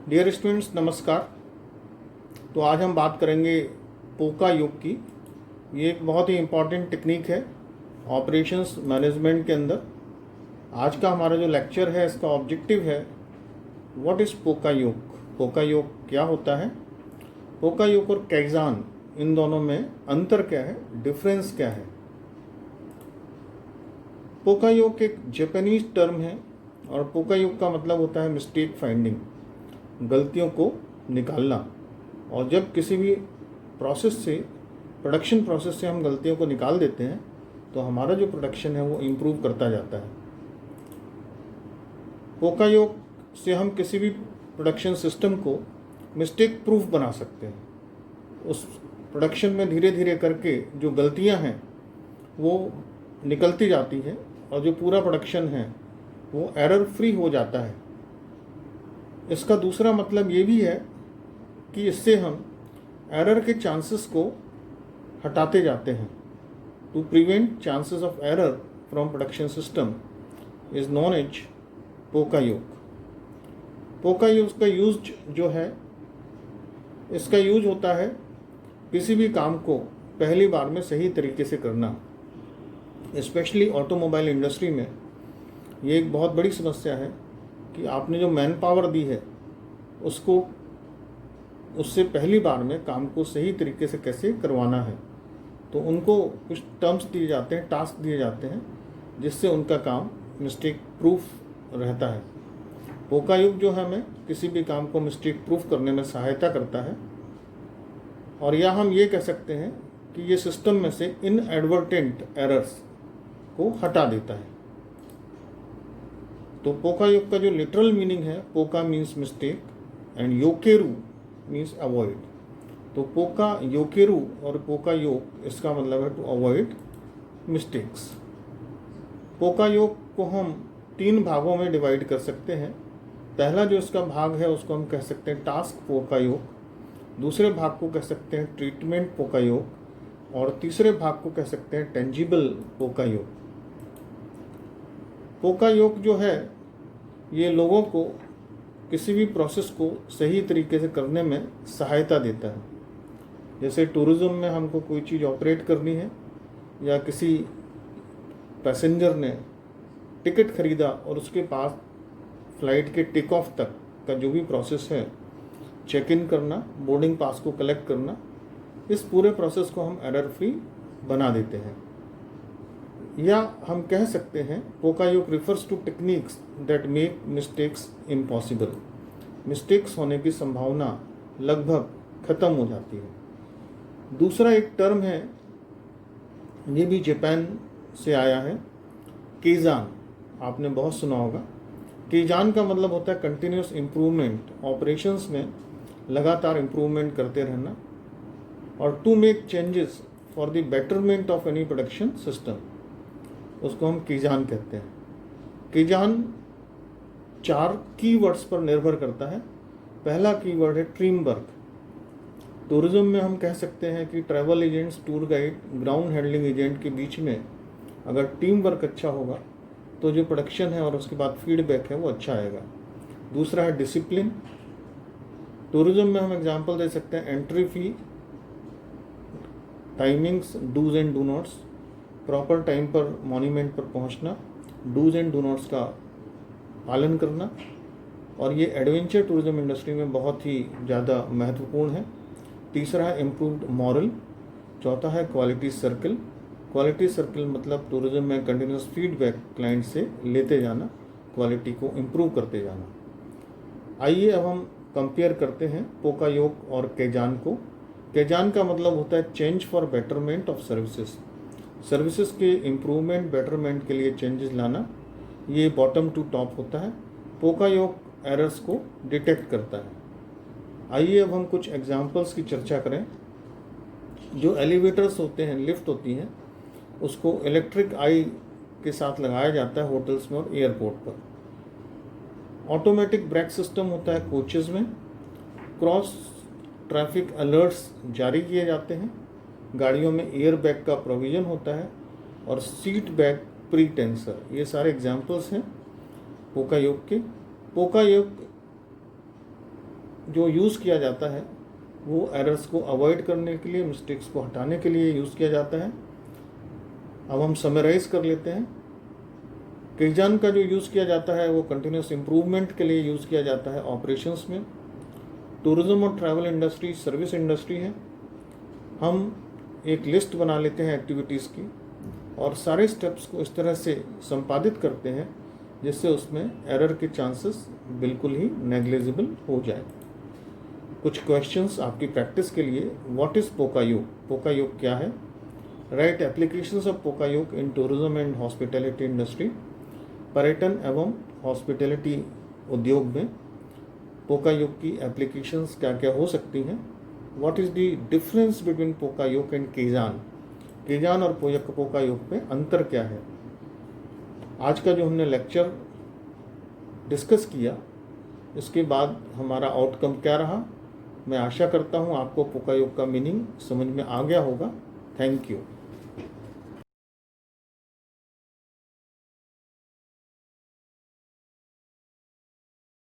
Dear students नमस्कार। तो आज हम बात करेंगे पोका योग की। ये एक बहुत ही इम्पॉर्टेंट टेक्निक है ऑपरेशंस मैनेजमेंट के अंदर। आज का हमारा जो लेक्चर है इसका ऑब्जेक्टिव है व्हाट इज़ पोका योग। पोका योग क्या होता है, पोका योग और कैजान इन दोनों में अंतर क्या है, डिफरेंस क्या है। पोका योग एक जापानीज टर्म है और पोका योग का मतलब होता है मिस्टेक फाइंडिंग, गलतियों को निकालना। और जब किसी भी प्रोसेस से, प्रोडक्शन प्रोसेस से हम गलतियों को निकाल देते हैं तो हमारा जो प्रोडक्शन है वो इम्प्रूव करता जाता है। पोका योग से हम किसी भी प्रोडक्शन सिस्टम को मिस्टेक प्रूफ बना सकते हैं। उस प्रोडक्शन में धीरे धीरे करके जो गलतियां हैं वो निकलती जाती है और जो पूरा प्रोडक्शन है वो एरर फ्री हो जाता है। इसका दूसरा मतलब ये भी है कि इससे हम एरर के चांसेस को हटाते जाते हैं। To prevent chances of error from production system is known as poka yoke. पोका योग का यूज जो है, इसका यूज होता है किसी भी काम को पहली बार में सही तरीके से करना। स्पेशली ऑटोमोबाइल इंडस्ट्री में ये एक बहुत बड़ी समस्या है कि आपने जो मैन पावर दी है उससे पहली बार में काम को सही तरीके से कैसे करवाना है। तो उनको कुछ टर्म्स दिए जाते हैं, टास्क दिए जाते हैं, जिससे उनका काम मिस्टेक प्रूफ रहता है। पोका योग जो है हमें किसी भी काम को मिस्टेक प्रूफ करने में सहायता करता है। और या हम ये कह सकते हैं कि ये सिस्टम में से इनएडवर्टेंट एरर्स को हटा देता है। तो पोका योग का जो लिटरल मीनिंग है, poka means mistake and yokeru means avoid. तो पोका योकेरू और पोका योग इसका मतलब है टू अवॉइड मिस्टेक्स। पोका योग को हम 3 भागों में डिवाइड कर सकते हैं। पहला जो इसका भाग है उसको हम कह सकते हैं टास्क पोका योग, दूसरे भाग को कह सकते हैं ट्रीटमेंट पोका योग और तीसरे भाग को कह सकते हैं टेंजिबल पोका योग। पोका योग जो है ये लोगों को किसी भी प्रोसेस को सही तरीके से करने में सहायता देता है। जैसे टूरिज़्म में हमको कोई चीज़ ऑपरेट करनी है या किसी पैसेंजर ने टिकट खरीदा और उसके पास फ्लाइट के टेक ऑफ तक का जो भी प्रोसेस है, चेक इन करना, बोर्डिंग पास को कलेक्ट करना, इस पूरे प्रोसेस को हम एरर फ्री बना देते हैं। या हम कह सकते हैं पोका योग refers to techniques that make mistakes impossible. Mistakes होने की संभावना लगभग ख़त्म हो जाती है। दूसरा एक टर्म है, ये भी जापान से आया है, केजान। आपने बहुत सुना होगा। केजान का मतलब होता है कंटिन्यूस इम्प्रूवमेंट, ऑपरेशंस में लगातार इम्प्रूवमेंट करते रहना। और to make changes for the betterment of any production system, उसको हम कीजान कहते हैं। कीजान 4 कीवर्ड्स पर निर्भर करता है। पहला कीवर्ड है टीम वर्क। टूरिज्म में हम कह सकते हैं कि travel agents, tour guide, ground handling agent के बीच में अगर टीम वर्क अच्छा होगा तो जो प्रोडक्शन है और उसके बाद फीडबैक है वो अच्छा आएगा। दूसरा है डिसिप्लिन। टूरिज्म में हम एग्जांपल दे सकते हैं entry fee, timings, dos and don'ts, proper time पर मॉन्यूमेंट पर पहुंचना, डूज एंड डू नॉट्स का पालन करना। और ये एडवेंचर टूरिज्म इंडस्ट्री में बहुत ही ज़्यादा महत्वपूर्ण है। तीसरा है इम्प्रूव्ड मॉरल। चौथा है क्वालिटी सर्कल। क्वालिटी सर्कल मतलब टूरिज्म में कंटिन्यूस फीडबैक क्लाइंट से लेते जाना, क्वालिटी को इम्प्रूव करते जाना। आइए अब हम कंपेयर करते हैं पोका योग और कैजान को। कैजान का मतलब होता है change for betterment of services. Services के इम्प्रूवमेंट, बेटरमेंट के लिए चेंजेस लाना, ये बॉटम टू टॉप होता है। पोका योग एरर्स को डिटेक्ट करता है। आइए अब हम कुछ एग्जांपल्स की चर्चा करें। जो एलिवेटर्स होते हैं, लिफ्ट होती हैं, उसको इलेक्ट्रिक आई के साथ लगाया जाता है होटल्स में और एयरपोर्ट पर। ऑटोमेटिक ब्रेक सिस्टम होता है कोचेज़ में। क्रॉस ट्रैफिक अलर्ट्स जारी किए जाते हैं। गाड़ियों में एयर बैग का प्रोविज़न होता है और सीट बैग प्री टेंसर। ये सारे एग्जांपल्स हैं पोका योग के। पोका योग जो यूज़ किया जाता है वो एरर्स को अवॉइड करने के लिए, मिस्टेक्स को हटाने के लिए यूज़ किया जाता है। अब हम समराइज़ कर लेते हैं। केजान का जो यूज़ किया जाता है वो कंटिन्यूस इम्प्रूवमेंट के लिए यूज़ किया जाता है ऑपरेशंस में। टूरिज़्म और ट्रैवल इंडस्ट्री सर्विस इंडस्ट्री है। हम एक लिस्ट बना लेते हैं एक्टिविटीज़ की और सारे स्टेप्स को इस तरह से संपादित करते हैं जिससे उसमें एरर के चांसेस बिल्कुल ही नेग्लिजिबल हो जाए। कुछ क्वेश्चंस आपकी प्रैक्टिस के लिए। व्हाट इज़ पोका योग? पोका योग क्या है? राइट एप्लीकेशंस ऑफ पोका योग इन टूरिज्म एंड हॉस्पिटैलिटी इंडस्ट्री। पर्यटन एवं हॉस्पिटैलिटी उद्योग में पोका योग की एप्लीकेशंस क्या क्या हो सकती हैं? What is the difference between पोका योग एंड केजान? केजान और पोका योग में अंतर क्या है? आज का जो हमने लेक्चर डिस्कस किया इसके बाद हमारा आउटकम क्या रहा? मैं आशा करता हूँ आपको पोका योग का मीनिंग समझ में आ गया होगा। Thank you.